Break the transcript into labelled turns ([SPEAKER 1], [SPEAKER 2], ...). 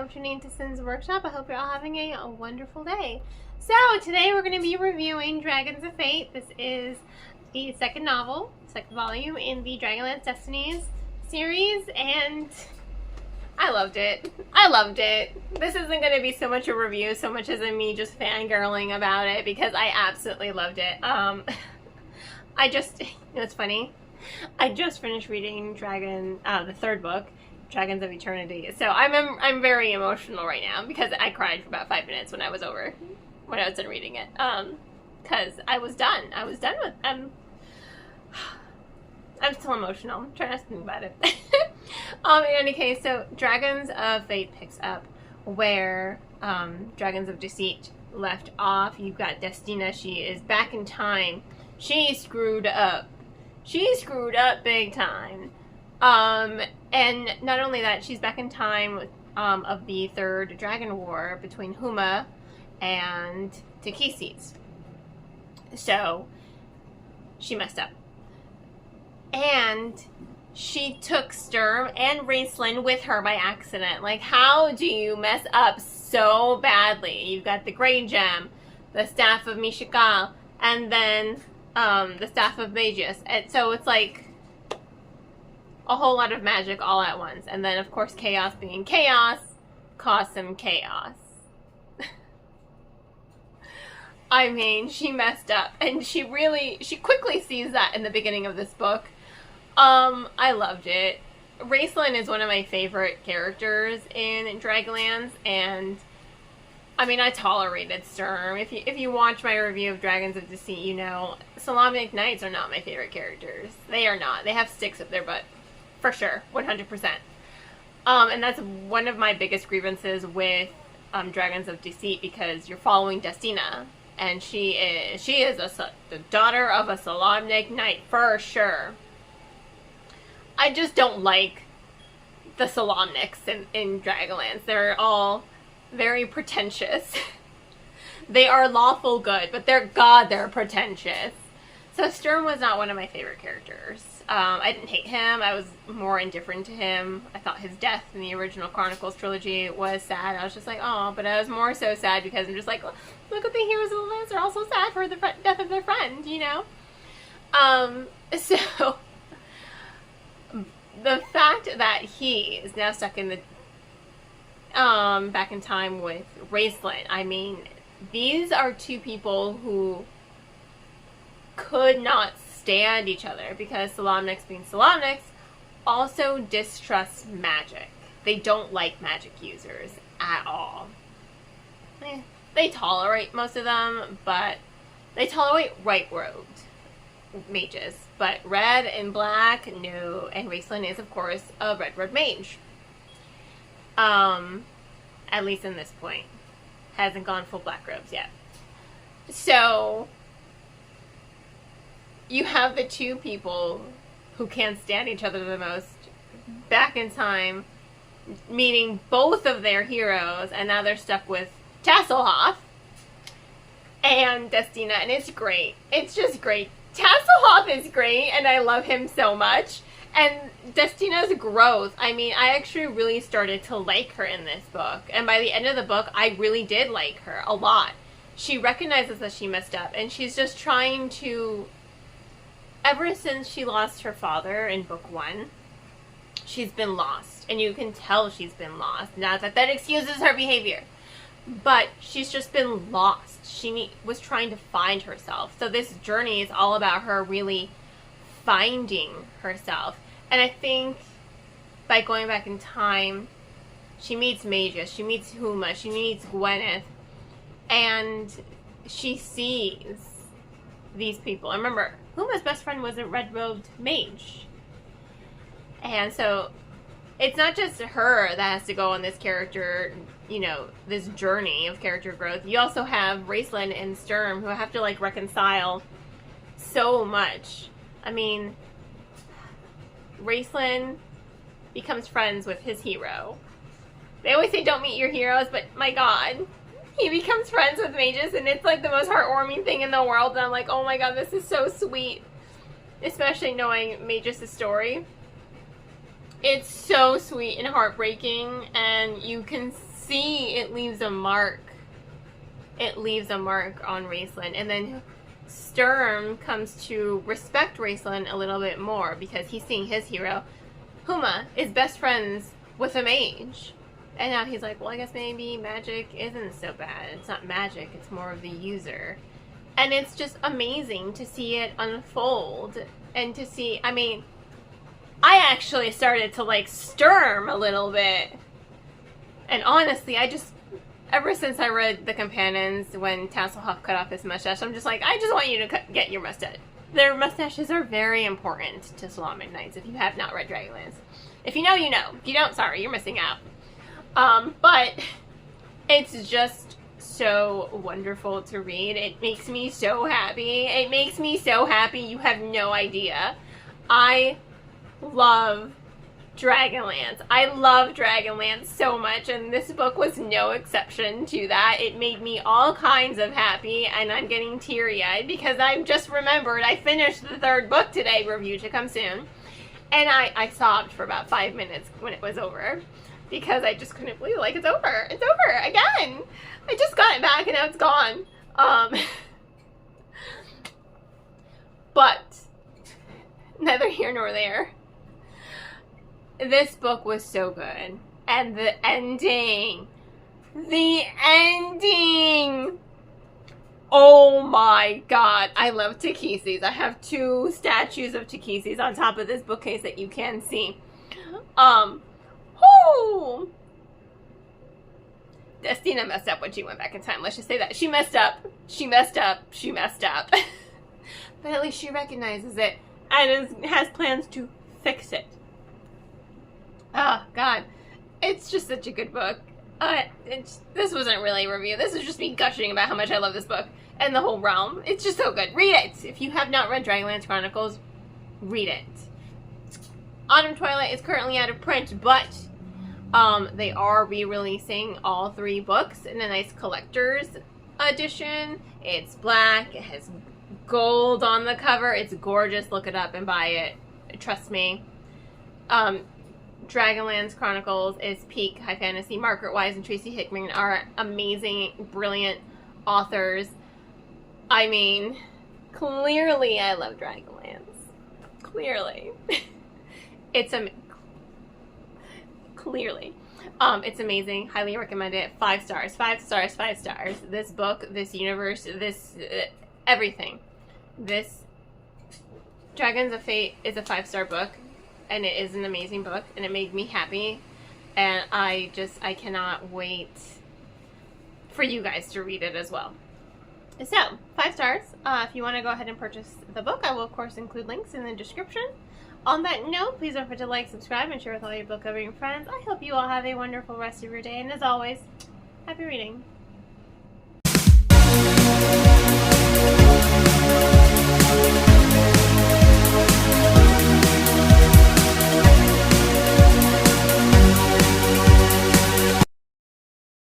[SPEAKER 1] for tuning into Sin's Workshop. I hope you're all having a wonderful day. So, today we're going to be reviewing Dragons of Fate. This is the second novel, second volume in the Dragonlance Destinies series, and I loved it. I loved it. This isn't going to be so much a review, so much as me just fangirling about it, because I absolutely loved it. It's funny. I just finished reading the third book, Dragons of Eternity. So I'm very emotional right now because I cried for about 5 minutes when I was done reading it. Because I was done. With I'm still emotional. I'm trying not to think about it. In any case, so Dragons of Fate picks up where Dragons of Deceit left off. You've got Destina. She is back in time. She screwed up. She screwed up big time. And not only that, she's back in time of the third Dragon War between Huma and Takhisis. So, she messed up. And she took Sturm and Raceland with her by accident. Like, how do you mess up so badly? You've got the Grey Gem, the Staff of Mishakal, and then the Staff of Magus. And so it's like a whole lot of magic all at once. And then, of course, chaos being chaos caused some chaos. I mean, she messed up. And she quickly sees that in the beginning of this book. I loved it. Raceland is one of my favorite characters in Dragonlance, and I mean, I tolerated Sturm. If you watch my review of Dragons of Deceit, you know, Solamnic Knights are not my favorite characters. They are not. They have sticks up their butt. For sure. 100%. And that's one of my biggest grievances with Dragons of Deceit, because you're following Destina, and she is the daughter of a Solamnic Knight, for sure. I just don't like the Solamnics in Dragonlance. They're all very pretentious. They are lawful good, but they're pretentious. So Sturm was not one of my favorite characters. I didn't hate him. I was more indifferent to him. I thought his death in the original Chronicles trilogy was sad. I was just like, oh, but I was more so sad because I'm just like, look at the heroes of the lands. They're all so sad for the death of their friend, you know? So the fact that he is now stuck in the back in time with Raceland, I mean, these are two people who could not stand each other, because Solamnics being Solamnics also distrust magic. They don't like magic users at all. They tolerate most of them, but they tolerate right-robed mages. But red and black, no. And Raceland is, of course, a red-robed mage. At least in this point. Hasn't gone full black robes yet. So you have the two people who can't stand each other the most back in time, meeting both of their heroes, and now they're stuck with Tasselhoff and Destina, and it's great. It's just great. Tasselhoff is great, and I love him so much. And Destina's growth, I mean, I actually really started to like her in this book. And by the end of the book, I really did like her a lot. She recognizes that she messed up, and she's just trying to, ever since she lost her father in book 1, she's been lost. And you can tell she's been lost. Not that that excuses her behavior, but she's just been lost. She was trying to find herself. So this journey is all about her really finding herself. And I think by going back in time, she meets Magus, she meets Huma, she meets Gwyneth, and she sees these people. And remember, Huma's best friend was a red-robed mage. And so it's not just her that has to go on this character, you know, this journey of character growth. You also have Raceland and Sturm, who have to, like, reconcile so much. I mean, Raceland becomes friends with his hero. They always say don't meet your heroes, but my god, he becomes friends with mages, and it's like the most heartwarming thing in the world, and I'm like, oh my god, this is so sweet. Especially knowing Magus' story. It's so sweet and heartbreaking, and you can see it leaves a mark. It leaves a mark on Raistlin. And then Sturm comes to respect Raistlin a little bit more because he's seeing his hero. Huma is best friends with a mage. And now he's like, well, I guess maybe magic isn't so bad. It's not magic, it's more of the user. And it's just amazing to see it unfold. And to see, I mean, I actually started to like Sturm a little bit. And honestly, ever since I read The Companions, when Tasselhoff cut off his mustache, I'm just like, I just want you to get your mustache. Their mustaches are very important to Solomon Knights, if you have not read Dragonlance. If you know, you know. If you don't, sorry, you're missing out. But it's just so wonderful to read. It makes me so happy. It makes me so happy you have no idea. I love Dragonlance. I love Dragonlance so much, and this book was no exception to that. It made me all kinds of happy, and I'm getting teary-eyed because I've just remembered I finished the 3rd book today, review to come soon, and I sobbed for about 5 minutes when it was over because I just couldn't believe, like, it's over. It's over again. I just got it back and now it's gone. But neither here nor there. This book was so good. And the ending. The ending! Oh my god. I love Takhisis. I have 2 statues of Takhisis on top of this bookcase that you can see. Whoo! Destina messed up when she went back in time. Let's just say that. She messed up. She messed up. She messed up. But at least she recognizes it and has plans to fix it. Oh, God. It's just such a good book. This wasn't really a review. This is just me gushing about how much I love this book and the whole realm. It's just so good. Read it. If you have not read Dragonlance Chronicles, read it. Autumn Twilight is currently out of print, but they are re-releasing all 3 books in a nice collector's edition. It's black. It has gold on the cover. It's gorgeous. Look it up and buy it. Trust me. Dragonlance Chronicles is peak high fantasy. Margaret Wise and Tracy Hickman are amazing, brilliant authors. I mean, clearly I love Dragonlance. Clearly. Clearly. It's amazing. Highly recommend it. 5 stars. 5 stars. 5 stars. This book, this universe, this, everything. This Dragons of Fate is a 5-star book. And it is an amazing book, and it made me happy, and I cannot wait for you guys to read it as well. So, 5 stars. If you want to go ahead and purchase the book, I will, of course, include links in the description. On that note, please don't forget to like, subscribe, and share with all your book-loving friends. I hope you all have a wonderful rest of your day, and as always, happy reading.